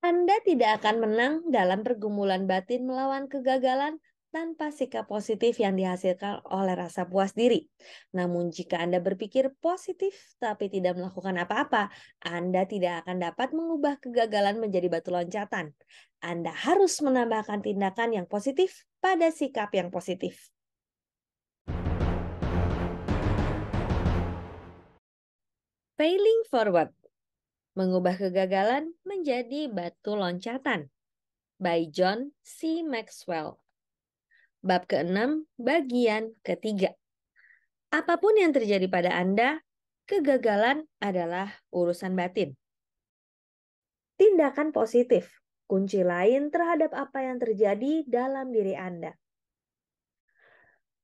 Anda tidak akan menang dalam pergumulan batin melawan kegagalan tanpa sikap positif yang dihasilkan oleh rasa puas diri. Namun jika Anda berpikir positif tapi tidak melakukan apa-apa, Anda tidak akan dapat mengubah kegagalan menjadi batu loncatan. Anda harus menambahkan tindakan yang positif pada sikap yang positif. Failing forward, mengubah kegagalan menjadi batu loncatan. By John C. Maxwell. Bab ke-6, bagian ketiga. Apapun yang terjadi pada Anda, kegagalan adalah urusan batin. Tindakan positif, kunci lain terhadap apa yang terjadi dalam diri Anda.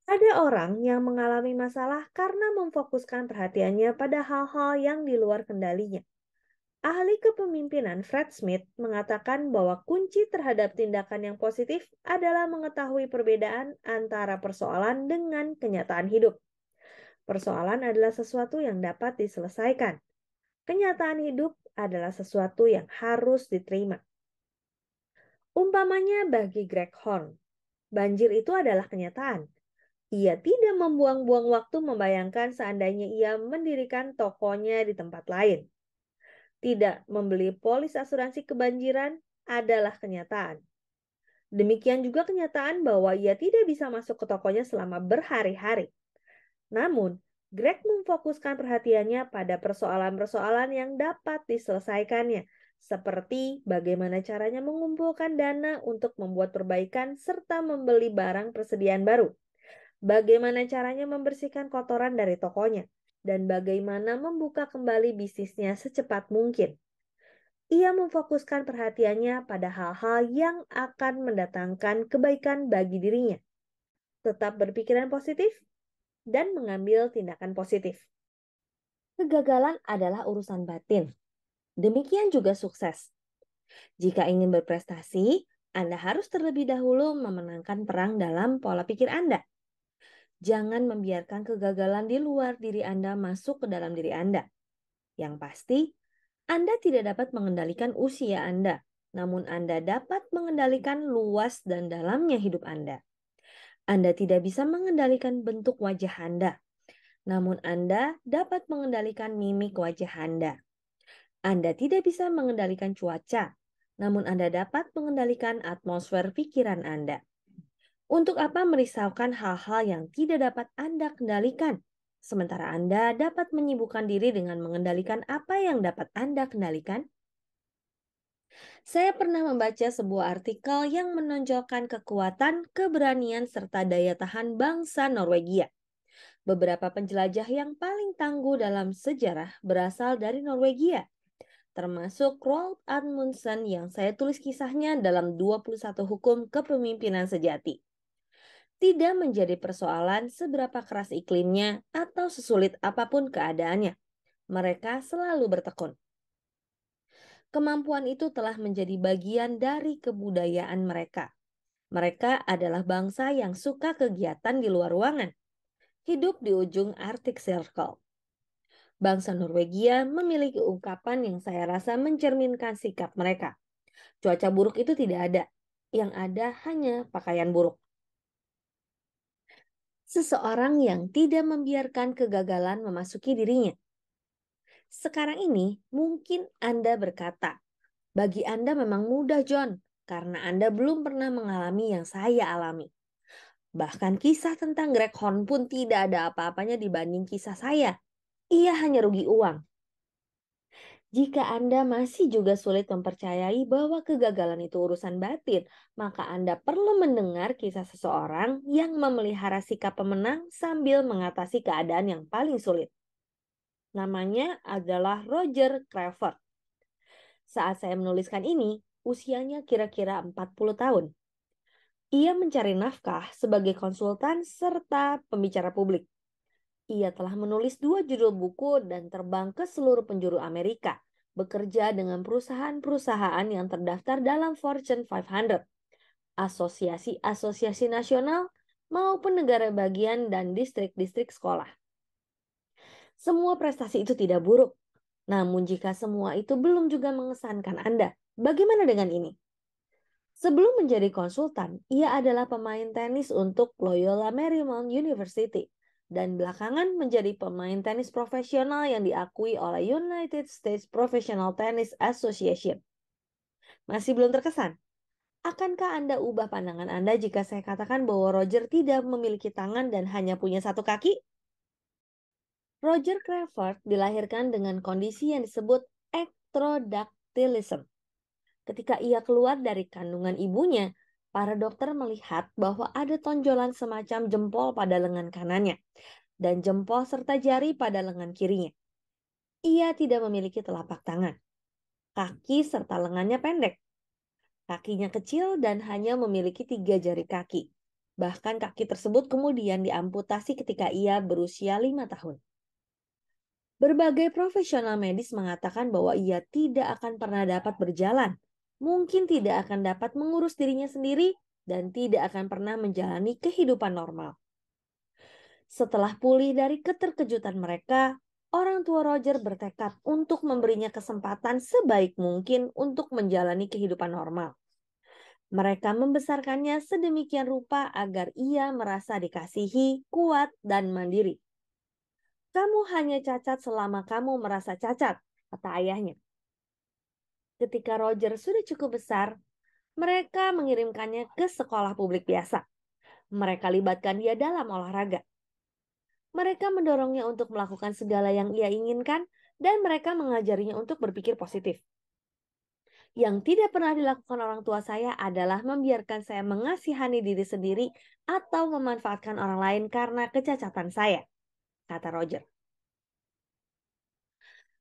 Ada orang yang mengalami masalah karena memfokuskan perhatiannya pada hal-hal yang di luar kendalinya. Ahli kepemimpinan Fred Smith mengatakan bahwa kunci terhadap tindakan yang positif adalah mengetahui perbedaan antara persoalan dengan kenyataan hidup. Persoalan adalah sesuatu yang dapat diselesaikan. Kenyataan hidup adalah sesuatu yang harus diterima. Umpamanya bagi Greg Horn, banjir itu adalah kenyataan. Ia tidak membuang-buang waktu membayangkan seandainya ia mendirikan tokonya di tempat lain. Tidak membeli polis asuransi kebanjiran adalah kenyataan. Demikian juga kenyataan bahwa ia tidak bisa masuk ke tokonya selama berhari-hari. Namun, Greg memfokuskan perhatiannya pada persoalan-persoalan yang dapat diselesaikannya, seperti bagaimana caranya mengumpulkan dana untuk membuat perbaikan serta membeli barang persediaan baru, bagaimana caranya membersihkan kotoran dari tokonya, dan bagaimana membuka kembali bisnisnya secepat mungkin. Ia memfokuskan perhatiannya pada hal-hal yang akan mendatangkan kebaikan bagi dirinya. Tetap berpikiran positif dan mengambil tindakan positif. Kegagalan adalah urusan batin. Demikian juga sukses. Jika ingin berprestasi, Anda harus terlebih dahulu memenangkan perang dalam pola pikir Anda. Jangan membiarkan kegagalan di luar diri Anda masuk ke dalam diri Anda. Yang pasti, Anda tidak dapat mengendalikan usia Anda, namun Anda dapat mengendalikan luas dan dalamnya hidup Anda. Anda tidak bisa mengendalikan bentuk wajah Anda, namun Anda dapat mengendalikan mimik wajah Anda. Anda tidak bisa mengendalikan cuaca, namun Anda dapat mengendalikan atmosfer pikiran Anda. Untuk apa merisaukan hal-hal yang tidak dapat Anda kendalikan, sementara Anda dapat menyibukkan diri dengan mengendalikan apa yang dapat Anda kendalikan? Saya pernah membaca sebuah artikel yang menonjolkan kekuatan, keberanian, serta daya tahan bangsa Norwegia. Beberapa penjelajah yang paling tangguh dalam sejarah berasal dari Norwegia, termasuk Roald Amundsen yang saya tulis kisahnya dalam 21 hukum kepemimpinan sejati. Tidak menjadi persoalan seberapa keras iklimnya atau sesulit apapun keadaannya. Mereka selalu bertekun. Kemampuan itu telah menjadi bagian dari kebudayaan mereka. Mereka adalah bangsa yang suka kegiatan di luar ruangan. Hidup di ujung Arctic Circle. Bangsa Norwegia memiliki ungkapan yang saya rasa mencerminkan sikap mereka. Cuaca buruk itu tidak ada. Yang ada hanya pakaian buruk. Seseorang yang tidak membiarkan kegagalan memasuki dirinya. Sekarang ini mungkin Anda berkata, bagi Anda memang mudah, John, karena Anda belum pernah mengalami yang saya alami. Bahkan kisah tentang Greg Horn pun tidak ada apa-apanya dibanding kisah saya. Ia hanya rugi uang. Jika Anda masih juga sulit mempercayai bahwa kegagalan itu urusan batin, maka Anda perlu mendengar kisah seseorang yang memelihara sikap pemenang sambil mengatasi keadaan yang paling sulit. Namanya adalah Roger Crawford. Saat saya menuliskan ini, usianya kira-kira 40 tahun. Ia mencari nafkah sebagai konsultan serta pembicara publik. Ia telah menulis 2 judul buku dan terbang ke seluruh penjuru Amerika, bekerja dengan perusahaan-perusahaan yang terdaftar dalam Fortune 500, asosiasi-asosiasi nasional, maupun negara bagian dan distrik-distrik sekolah. Semua prestasi itu tidak buruk. Namun jika semua itu belum juga mengesankan Anda, Bagaimana dengan ini? Sebelum menjadi konsultan, ia adalah pemain tenis untuk Loyola Marymount University dan belakangan menjadi pemain tenis profesional yang diakui oleh United States Professional Tennis Association. Masih belum terkesan? Akankah Anda ubah pandangan Anda jika saya katakan bahwa Roger tidak memiliki tangan dan hanya punya satu kaki? Roger Crawford dilahirkan dengan kondisi yang disebut ectrodactylism. Ketika ia keluar dari kandungan ibunya, para dokter melihat bahwa ada tonjolan semacam jempol pada lengan kanannya dan jempol serta jari pada lengan kirinya. Ia tidak memiliki telapak tangan, kaki serta lengannya pendek. Kakinya kecil dan hanya memiliki 3 jari kaki. Bahkan kaki tersebut kemudian diamputasi ketika ia berusia 5 tahun. Berbagai profesional medis mengatakan bahwa ia tidak akan pernah dapat berjalan, mungkin tidak akan dapat mengurus dirinya sendiri, dan tidak akan pernah menjalani kehidupan normal. Setelah pulih dari keterkejutan mereka, orang tua Roger bertekad untuk memberinya kesempatan sebaik mungkin untuk menjalani kehidupan normal. Mereka membesarkannya sedemikian rupa agar ia merasa dikasihi, kuat, dan mandiri. Kamu hanya cacat selama kamu merasa cacat, kata ayahnya. Ketika Roger sudah cukup besar, mereka mengirimkannya ke sekolah publik biasa. Mereka libatkan dia dalam olahraga. Mereka mendorongnya untuk melakukan segala yang ia inginkan, dan mereka mengajarinya untuk berpikir positif. Yang tidak pernah dilakukan orang tua saya adalah membiarkan saya mengasihani diri sendiri atau memanfaatkan orang lain karena kecacatan saya, kata Roger.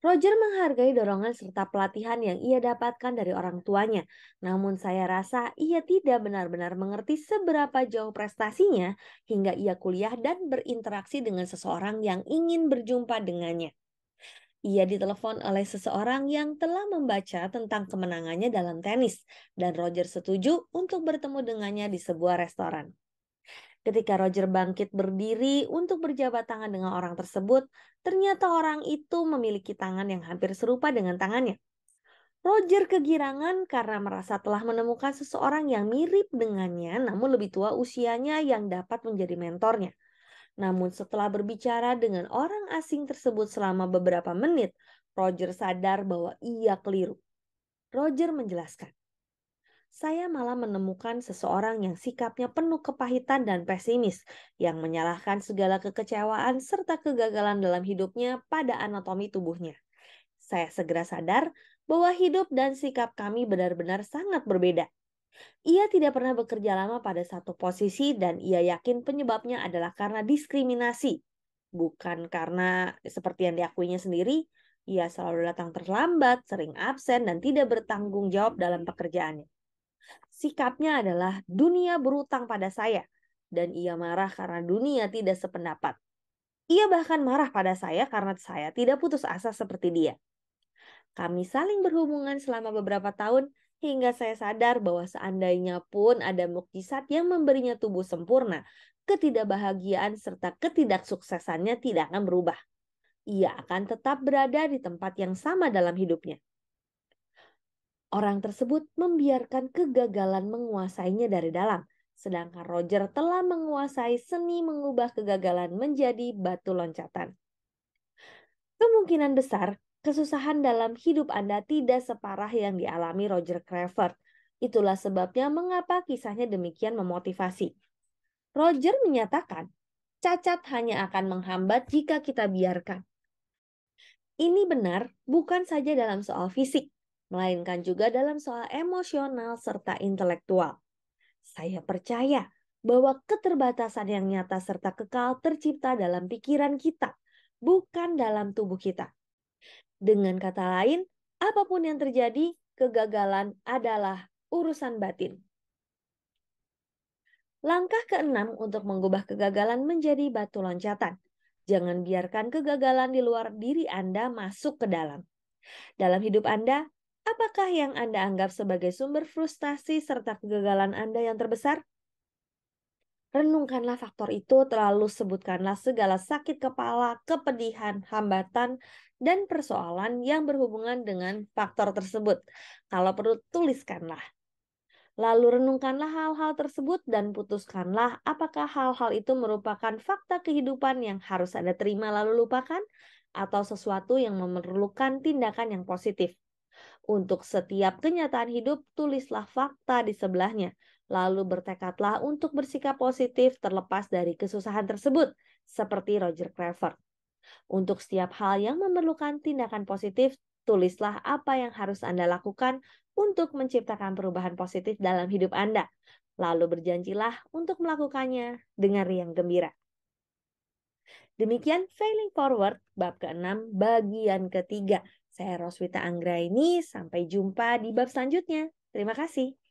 Roger menghargai dorongan serta pelatihan yang ia dapatkan dari orang tuanya. Namun saya rasa ia tidak benar-benar mengerti seberapa jauh prestasinya hingga ia kuliah dan berinteraksi dengan seseorang yang ingin berjumpa dengannya. Ia ditelepon oleh seseorang yang telah membaca tentang kemenangannya dalam tenis, dan Roger setuju untuk bertemu dengannya di sebuah restoran. Ketika Roger bangkit berdiri untuk berjabat tangan dengan orang tersebut, ternyata orang itu memiliki tangan yang hampir serupa dengan tangannya. Roger kegirangan karena merasa telah menemukan seseorang yang mirip dengannya namun lebih tua usianya yang dapat menjadi mentornya. Namun setelah berbicara dengan orang asing tersebut selama beberapa menit, Roger sadar bahwa ia keliru. Roger menjelaskan, saya malah menemukan seseorang yang sikapnya penuh kepahitan dan pesimis, yang menyalahkan segala kekecewaan serta kegagalan dalam hidupnya pada anatomi tubuhnya. Saya segera sadar bahwa hidup dan sikap kami benar-benar sangat berbeda. Ia tidak pernah bekerja lama pada satu posisi dan ia yakin penyebabnya adalah karena diskriminasi. Bukan karena seperti yang diakuinya sendiri, ia selalu datang terlambat, sering absen, dan tidak bertanggung jawab dalam pekerjaannya. Sikapnya adalah dunia berutang pada saya, dan ia marah karena dunia tidak sependapat. Ia bahkan marah pada saya karena saya tidak putus asa seperti dia. Kami saling berhubungan selama beberapa tahun hingga saya sadar bahwa seandainya pun ada mukjizat yang memberinya tubuh sempurna, ketidakbahagiaan serta ketidaksuksesannya tidak akan berubah. Ia akan tetap berada di tempat yang sama dalam hidupnya. Orang tersebut membiarkan kegagalan menguasainya dari dalam, sedangkan Roger telah menguasai seni mengubah kegagalan menjadi batu loncatan. Kemungkinan besar, kesusahan dalam hidup Anda tidak separah yang dialami Roger Crawford. Itulah sebabnya mengapa kisahnya demikian memotivasi. Roger menyatakan, cacat hanya akan menghambat jika kita biarkan. Ini benar bukan saja dalam soal fisik, melainkan juga dalam soal emosional serta intelektual. Saya percaya bahwa keterbatasan yang nyata serta kekal tercipta dalam pikiran kita, bukan dalam tubuh kita. Dengan kata lain, apapun yang terjadi, kegagalan adalah urusan batin. Langkah keenam untuk mengubah kegagalan menjadi batu loncatan. Jangan biarkan kegagalan di luar diri Anda masuk ke dalam. Dalam hidup Anda, apakah yang Anda anggap sebagai sumber frustasi serta kegagalan Anda yang terbesar? Renungkanlah faktor itu, terlalu sebutkanlah segala sakit kepala, kepedihan, hambatan, dan persoalan yang berhubungan dengan faktor tersebut. Kalau perlu, tuliskanlah. Lalu renungkanlah hal-hal tersebut dan putuskanlah apakah hal-hal itu merupakan fakta kehidupan yang harus Anda terima lalu lupakan atau sesuatu yang memerlukan tindakan yang positif. Untuk setiap kenyataan hidup, tulislah fakta di sebelahnya. Lalu bertekadlah untuk bersikap positif terlepas dari kesusahan tersebut, seperti Roger Craver. Untuk setiap hal yang memerlukan tindakan positif, tulislah apa yang harus Anda lakukan untuk menciptakan perubahan positif dalam hidup Anda. Lalu berjanjilah untuk melakukannya dengan riang gembira. Demikian Failing Forward bab ke-6 bagian ketiga. Saya Roswita Anggraini, sampai jumpa di bab selanjutnya. Terima kasih.